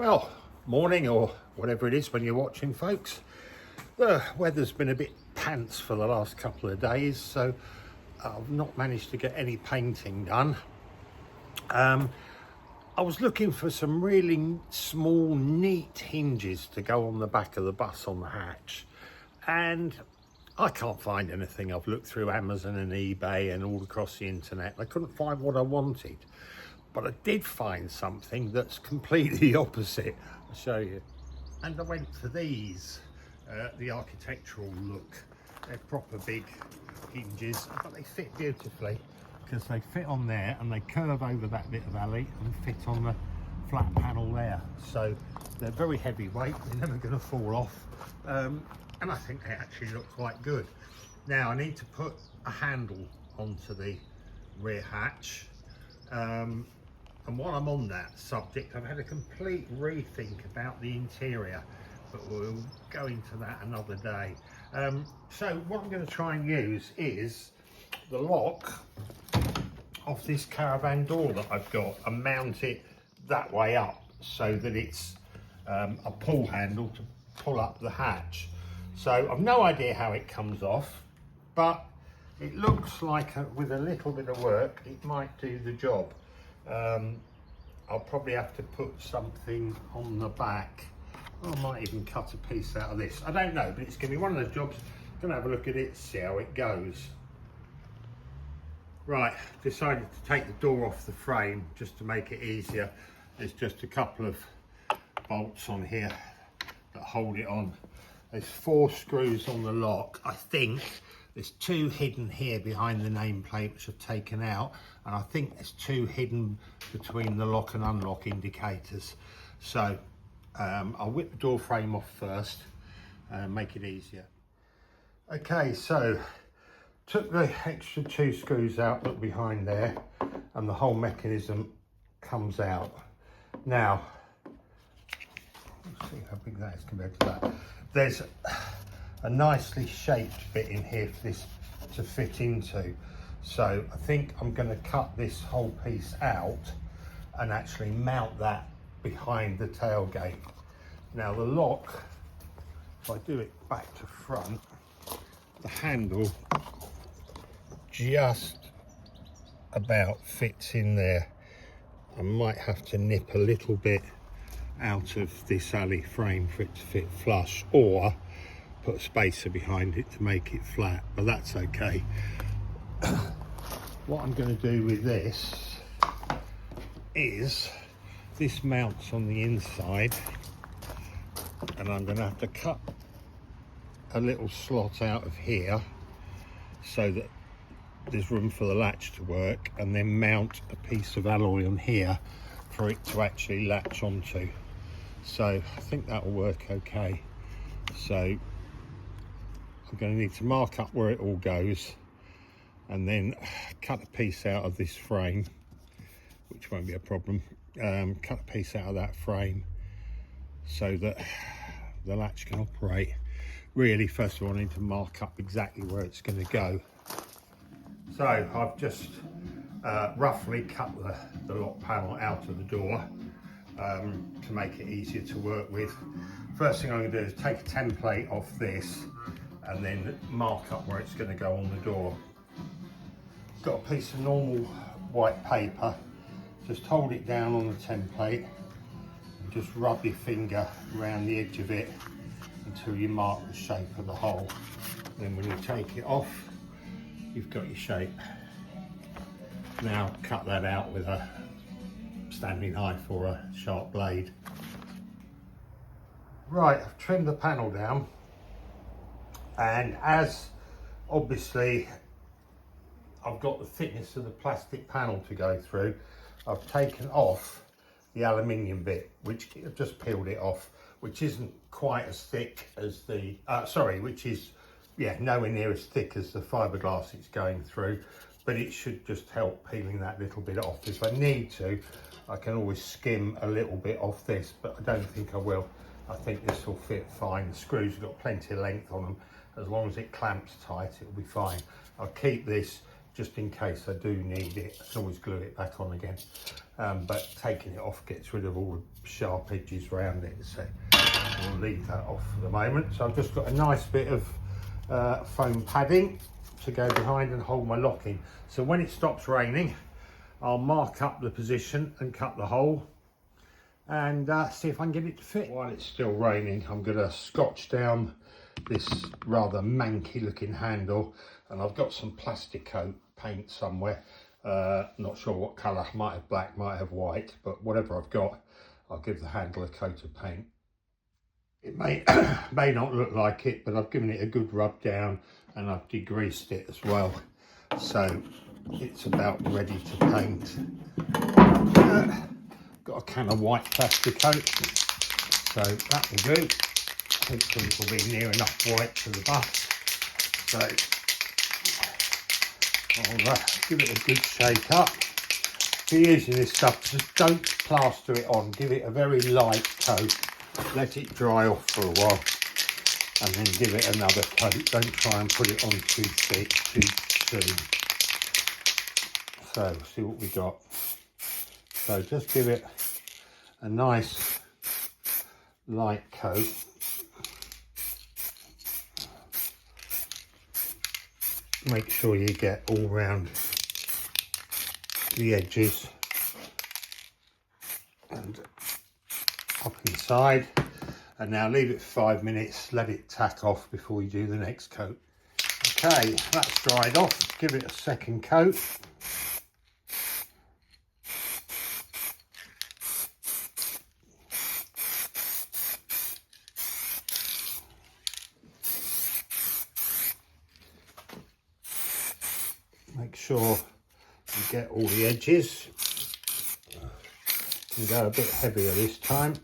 Well, morning or whatever it is when you're watching, folks. The weather's been a bit pants for the last couple of days, so I've not managed to get any painting done. I was looking for some really small, neat hinges to go on the back of the bus on the hatch, and I can't find anything. I've looked through Amazon and eBay and all across the internet. I couldn't find what I wanted. But I did find something that's completely opposite. I'll show you. And I went for these, the architectural look. They're proper big hinges, but they fit beautifully because they fit on there and they curve over that bit of alley and fit on the flat panel there. So they're very heavyweight, they're never going to fall off. And I think they actually look quite good. Now I need to put a handle onto the rear hatch. And while I'm on that subject, I've had a complete rethink about the interior, but we'll go into that another day. So what I'm going to try and use is the lock of this caravan door that I've got and mount it that way up so that it's a pull handle to pull up the hatch. So I've no idea how it comes off, but it looks like with a little bit of work it might do the job. I'll probably have to put something on the back. I might even cut a piece out of this. I don't know, but it's going to be one of those jobs. I'm going to have a look at it, see how it goes. Right, decided to take the door off the frame just to make it easier. There's just a couple of bolts on here that hold it on. There's 4 screws on the lock. I think there's 2 hidden here behind the nameplate, which I've taken out, and I think there's 2 hidden between the lock and unlock indicators. So I'll whip the door frame off first and make it easier. Okay, so took the extra 2 screws out that are behind there, and the whole mechanism comes out. Now, let's see how big that is compared to that. There's a nicely shaped bit in here for this to fit into, so I think I'm going to cut this whole piece out and actually mount that behind the tailgate. Now the lock, if I do it back to front, the handle just about fits in there. I might have to nip a little bit out of this alley frame for it to fit flush, or put a spacer behind it to make it flat, but that's okay. What I'm going to do with this is this mounts on the inside, and I'm going to have to cut a little slot out of here so that there's room for the latch to work, and then mount a piece of alloy on here for it to actually latch onto. So I think that will work okay. So I'm going to need to mark up where it all goes and then cut a piece out of this frame, which won't be a problem. Cut a piece out of that frame so that the latch can operate. Really, first of all, I need to mark up exactly where it's going to go. So I've just roughly cut the lock panel out of the door to make it easier to work with. First thing I'm going to do is take a template off this and then mark up where it's going to go on the door. Got a piece of normal white paper, just hold it down on the template and just rub your finger around the edge of it until you mark the shape of the hole. Then when you take it off, you've got your shape. Now cut that out with a standing knife or a sharp blade. Right, I've trimmed the panel down, and as obviously I've got the thickness of the plastic panel to go through, I've taken off the aluminium bit, which I've just peeled it off, which isn't quite as thick as the, which is, yeah, nowhere near as thick as the fiberglass it's going through, but it should just help peeling that little bit off. If I need to, I can always skim a little bit off this, but I don't think I will. I think this will fit fine. The screws have got plenty of length on them. As long as it clamps tight, it'll be fine. I'll keep this just in case I do need it. I can always glue it back on again. But taking it off gets rid of all the sharp edges around it, so we'll leave that off for the moment. So I've just got a nice bit of foam padding to go behind and hold my lock in. So when it stops raining, I'll mark up the position and cut the hole and see if I can get it to fit. While it's still raining, I'm going to scotch down this rather manky looking handle, and I've got some plastic coat paint somewhere. Not sure what colour, might have black, might have white, but whatever I've got, I'll give the handle a coat of paint. It may may not look like it, but I've given it a good rub down and I've degreased it as well, so it's about ready to paint. Got a can of white plastic coat, so that will do. Hopefully it will be near enough white to the bus, so I'll give it a good shake up. If you're using this stuff, just don't plaster it on, give it a very light coat, let it dry off for a while and then give it another coat. Don't try and put it on too thick too soon. So see what we got. So just give it a nice light coat. Make sure you get all round the edges and up inside, and now leave it for 5 minutes, let it tack off before you do the next coat. Okay, that's dried off, give it a second coat. Make sure you get all the edges. You can go a bit heavier this time.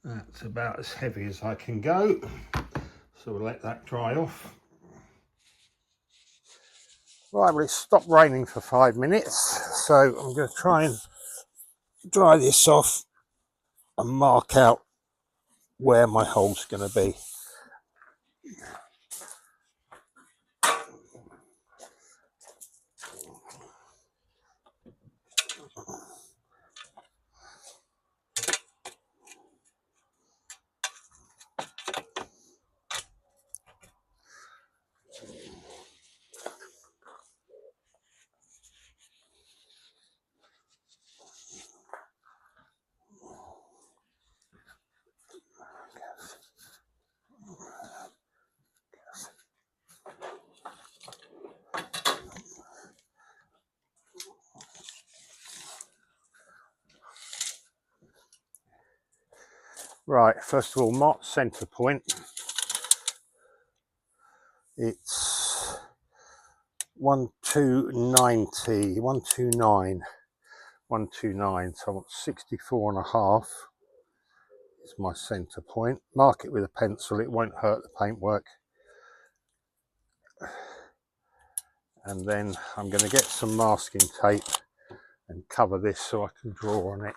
That's about as heavy as I can go, so we'll let that dry off. Right, well, it's stopped raining for 5 minutes, so I'm going to try and dry this off and mark out where my hole's going to be. Right, first of all, mark centre point. It's 1290, 129, 129, so I want 64.5 is my centre point. Mark it with a pencil, it won't hurt the paintwork. And then I'm going to get some masking tape and cover this so I can draw on it.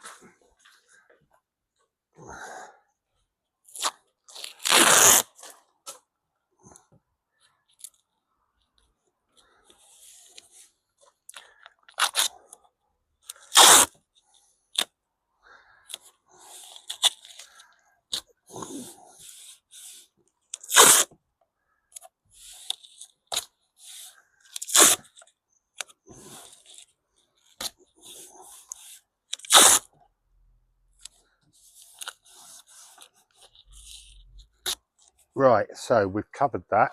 Right, so we've covered that.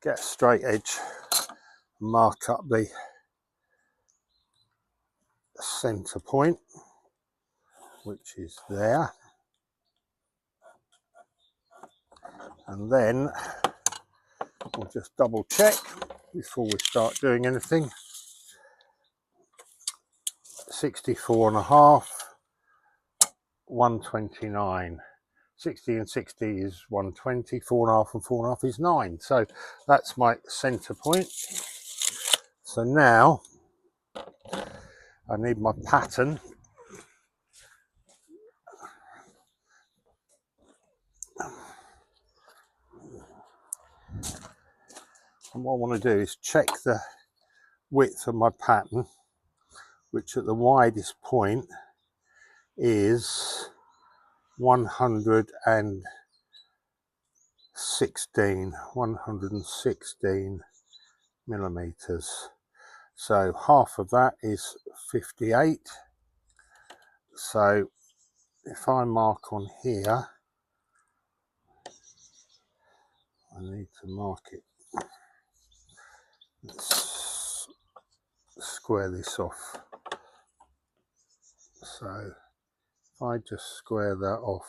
get a straight edge, mark up the center point, which is there, and then we'll just double check before we start doing anything. 64.5, 129. 60 and 60 is 120, 4.5 and 4.5 is 9. So that's my center point. So now I need my pattern. And what I want to do is check the width of my pattern, which at the widest point is 116 millimeters. So half of that is 58. So if I mark on here, I need to mark it. Let's square this off. So if I just square that off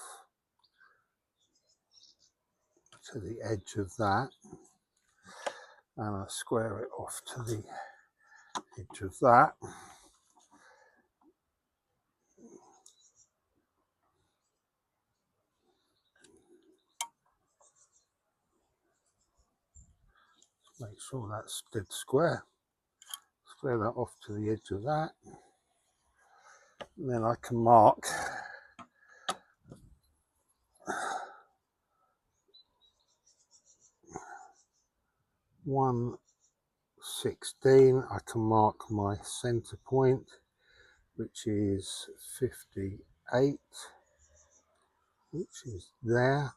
to the edge of that, and I square it off to the edge of that, make sure that's dead square. Square that off to the edge of that, and then I can mark 116. I can mark my center point, which is 58, which is there.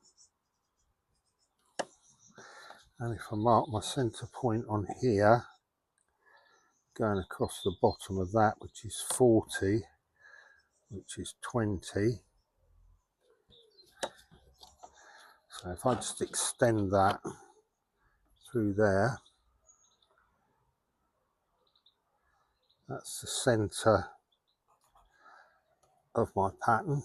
And if I mark my center point on here, going across the bottom of that, which is 40, which is 20. So if I just extend that through there, that's the center of my pattern.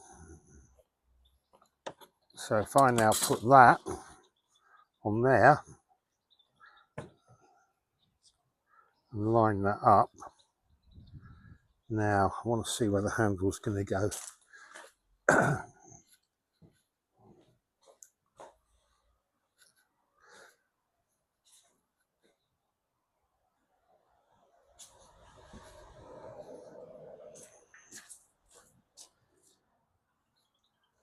So if I now put that on there and line that up, now I want to see where the handle's going to go.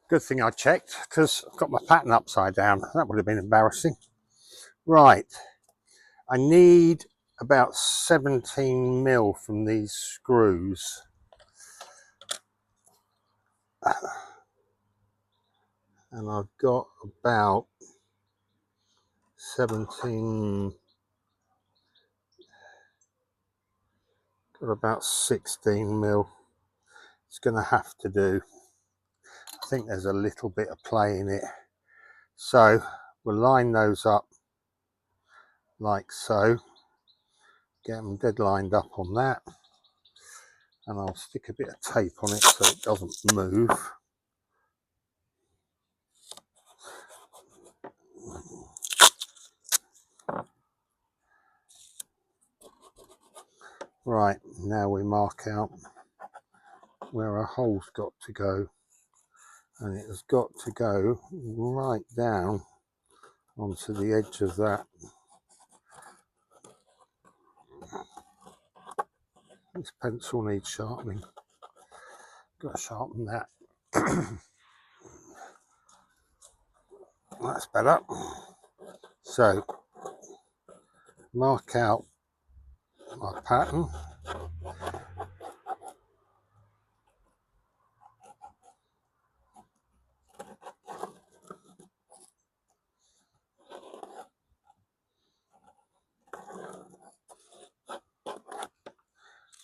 Good thing I checked, because I've got my pattern upside down. That would have been embarrassing. Right, I need about 17 mil from these screws. And I've got about 16 mil. It's going to have to do. I think there's a little bit of play in it. So we'll line those up like so. Get them dead lined up on that. And I'll stick a bit of tape on it so it doesn't move. Right, now we mark out where our hole's got to go. And it has got to go right down onto the edge of that. This pencil needs sharpening. Got to sharpen that. That's better. So mark out my pattern.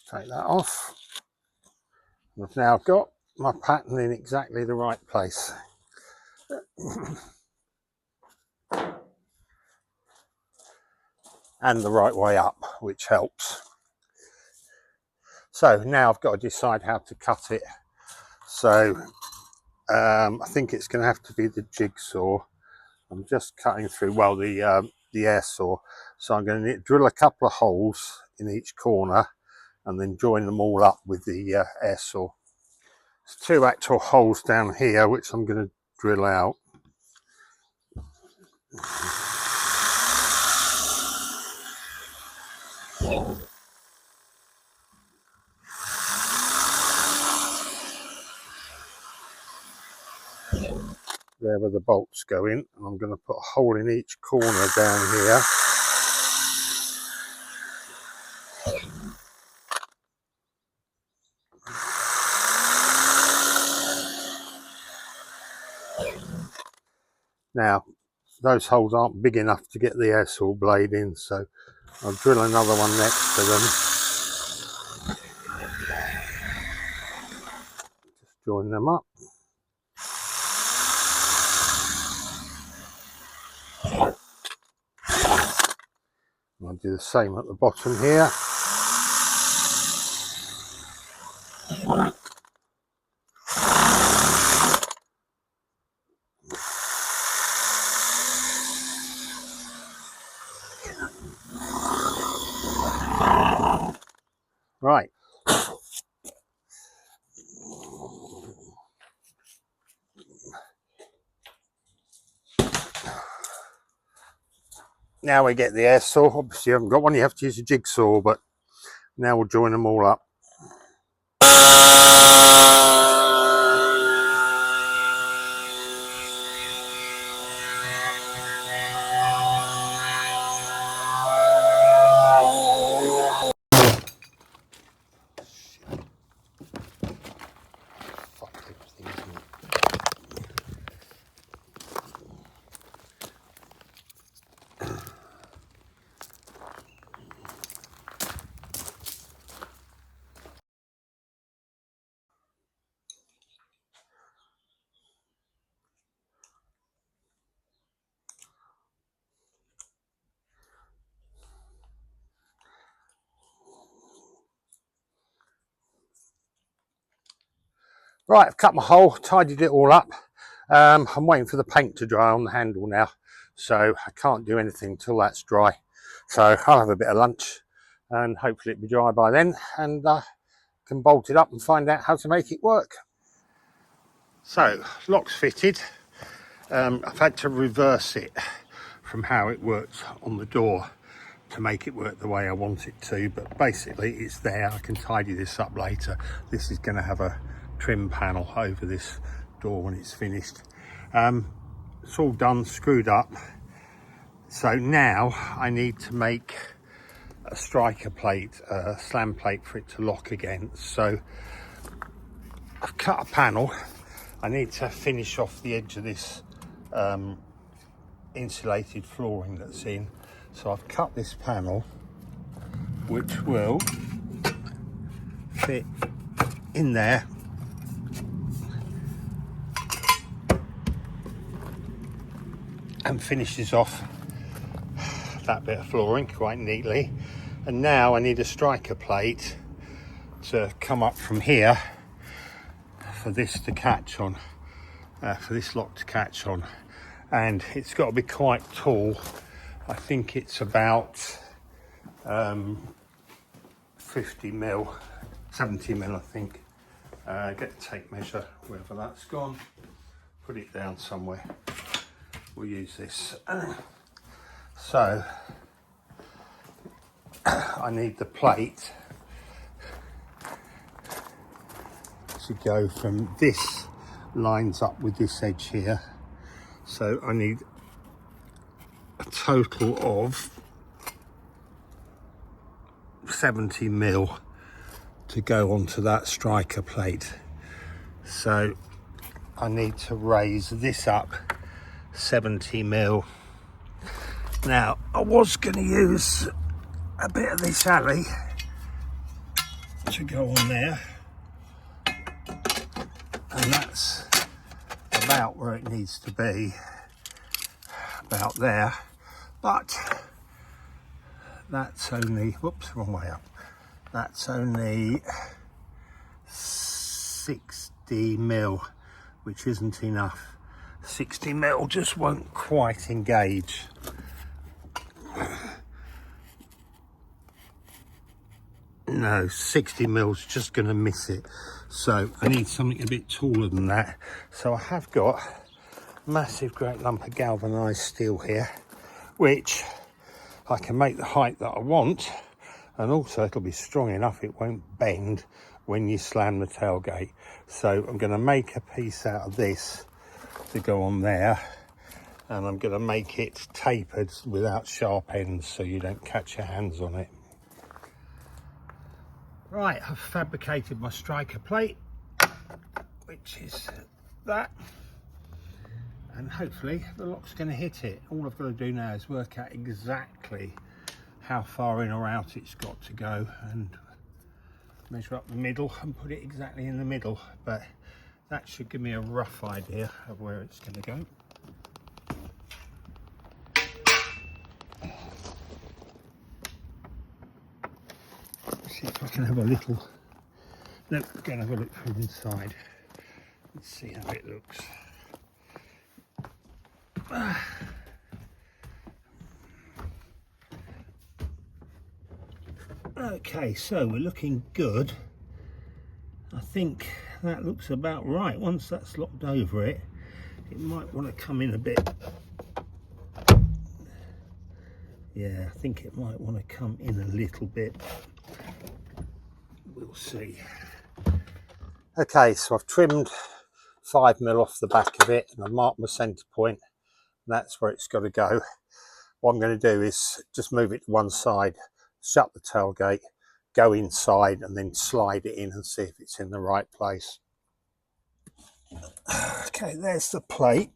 Take that off. I've now got my pattern in exactly the right place. and the right way up, which helps. So now I've got to decide how to cut it. So I think it's going to have to be the jigsaw. I'm just cutting through, well, the air saw. So I'm going to drill a couple of holes in each corner and then join them all up with the air saw. There's 2 actual holes down here which I'm going to drill out. There where the bolts go in, and I'm going to put a hole in each corner down here. Now, those holes aren't big enough to get the air saw blade in, so I'll drill another one next to them. Just join them up. I'll do the same at the bottom here. Right. Now we get the air saw. Obviously you haven't got one, you have to use a jigsaw, but now we'll join them all up. Right, I've cut my hole, tidied it all up. I'm waiting for the paint to dry on the handle now, so I can't do anything until that's dry. So I'll have a bit of lunch and hopefully it'll be dry by then, and can bolt it up and find out how to make it work. So, lock's fitted. I've had to reverse it from how it works on the door to make it work the way I want it to, but basically it's there. I can tidy this up later. This is going to have a trim panel over this door when it's finished. It's all done, screwed up. So now I need to make a striker plate, a slam plate for it to lock against. So I've cut a panel. I need to finish off the edge of this insulated flooring that's in. So I've cut this panel, which will fit in there. And finishes off that bit of flooring quite neatly. And now I need a striker plate to come up from here for this to catch on, for this lock to catch on. And it's got to be quite tall. I think it's about 50 mil, 70 mil I think. Get a tape measure, wherever that's gone. Put it down somewhere. We'll use this. So I need the plate to go from this, lines up with this edge here. So I need a total of 70 mil to go onto that striker plate. So I need to raise this up 70 mil. Now I was going to use a bit of this alley to go on there, and that's about where it needs to be, about there, but that's only, whoops, wrong way up. That's only 60 mil, which isn't enough. 60 mil just won't quite engage. No, 60 mil's just going to miss it. So I need something a bit taller than that. So I have got a massive great lump of galvanised steel here, which I can make the height that I want, and also it'll be strong enough it won't bend when you slam the tailgate. So I'm going to make a piece out of this to go on there, and I'm going to make it tapered without sharp ends so you don't catch your hands on it. Right, I've fabricated my striker plate, which is that, and hopefully the lock's going to hit it. All I've got to do now is work out exactly how far in or out it's got to go and measure up the middle and put it exactly in the middle, but that should give me a rough idea of where it's going to go. See if I can have a little, no, go and have a look from inside. Let's see how it looks. Okay, so we're looking good. I think that looks about right. Once that's locked over it, it might want to come in a bit. Yeah, I think it might want to come in a little bit. We'll see. Okay, so I've trimmed 5 mil off the back of it and I've marked my centre point, and that's where it's got to go. What I'm going to do is just move it to one side, shut the tailgate, go inside and then slide it in and see if it's in the right place. Okay, there's the plate.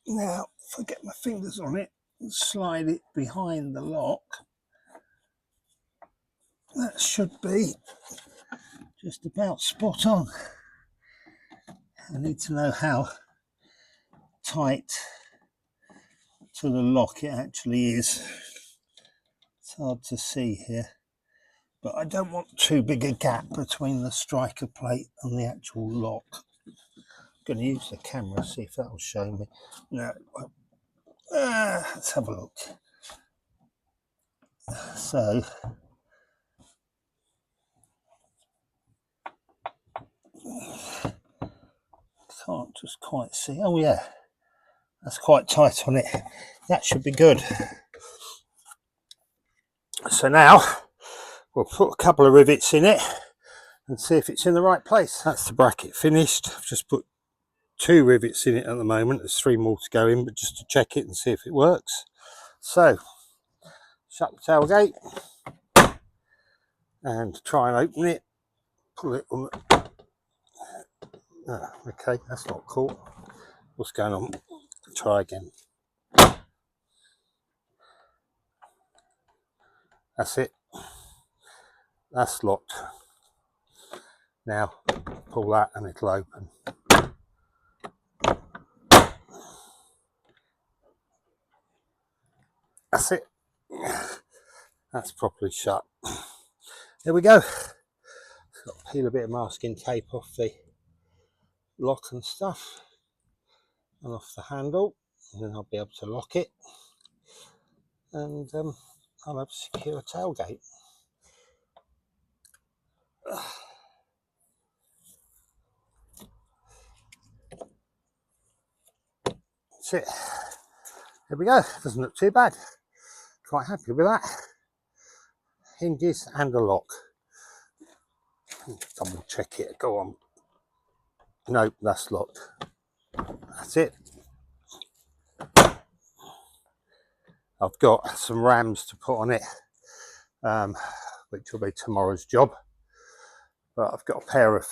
Now, if I get my fingers on it and slide it behind the lock, that should be just about spot on. I need to know how tight to the lock it actually is. It's hard to see here, but I don't want too big a gap between the striker plate and the actual lock. I'm going to use the camera, see if that'll show me. No, let's have a look. So can't just quite see. Oh yeah, that's quite tight on it. That should be good. So now we'll put a couple of rivets in it and see if it's in the right place. That's the bracket finished. I've just put 2 rivets in it at the moment. There's 3 more to go in, but just to check it and see if it works. So shut the tailgate and try and open it. Pull it on the... okay, that's not cool. What's going on? Try again. That's it. That's locked. Now pull that and it'll open. That's it. That's properly shut. There we go. Got to peel a bit of masking tape off the lock and stuff and off the handle, and then I'll be able to lock it, and I'll have a secure tailgate. That's it. There we go. Doesn't look too bad. Quite happy with that. Hinges and a lock. Double check it. Go on. Nope, that's locked. That's it. I've got some rams to put on it, which will be tomorrow's job. But I've got a pair of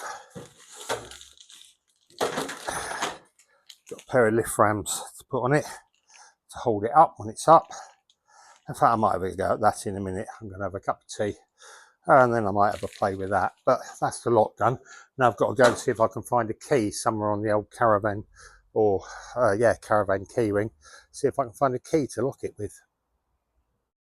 lift rams to put on it to hold it up when it's up. In fact, I might have a go at that in a minute. I'm going to have a cup of tea and then I might have a play with that. But that's the lock done. Now I've got to go and see if I can find a key somewhere on the old caravan, or caravan key ring. See if I can find a key to lock it with.